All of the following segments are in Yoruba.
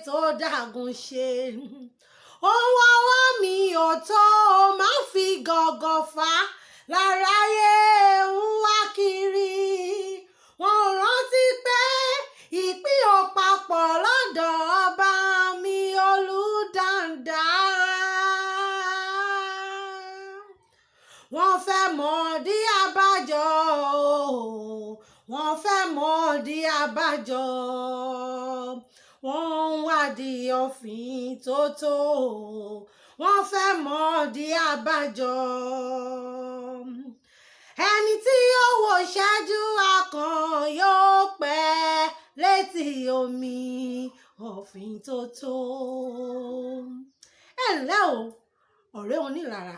tó dàgùn ṣe. Ohun ọwọ́ mi ò tó má fi gọ̀gọ̀ fà láráyé ń wá kiri. Wọ́n rántí pé ìpín ò papọ̀ lọ́dọ̀ ọba mi Olúdàndá. Wọ́n fẹ́ mọ̀ dí abájọ, wọ́n fẹ́ mọ̀ dí abájọ. Wọ́n ń wádìí òfin tó tó, wọ́n fẹ́ mọ̀ dí abájọ. Ẹni tí yóò wò ṣáájú akàn yóò pẹ́ létí omi òfin tó tó. Ẹ ǹlẹ́ o, ọ̀rẹ́ onílara.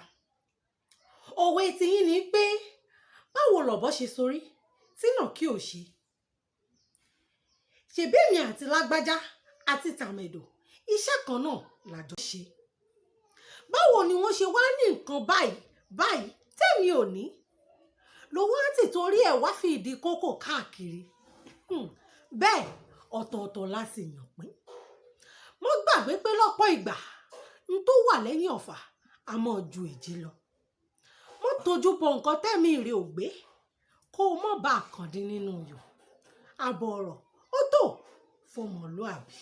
Òwe tiyín ni pé báwo lọ̀bọ ṣe sorí tí ìnàkí ò ṣe. Ṣèbí èmi àti lágbájá àti tàmẹ̀dò iṣẹ́ kan náà làjọ ṣe. Báwo ni wọ́n ṣe wá ní nǹkan báyìí tèmi ò ní? Ló wá ti torí ẹ̀ wá fi ìdí kókò káàkiri. Bẹ́ẹ̀ ọ̀tọ̀ọ̀tọ̀ la sì yàn pín. Mo gbàgbé pé lọ́pọ̀ ìgbà n tó wà lẹ́yìn ọ̀fà a mọ̀ ju ìjì lọ. Mo tójú bọ nǹkan tẹ́mi rè ò gbé kó o mọ̀ bá àkàndín nínú yò. Àbọ̀ ọ̀rọ̀ ó tó fọmọlúàbí.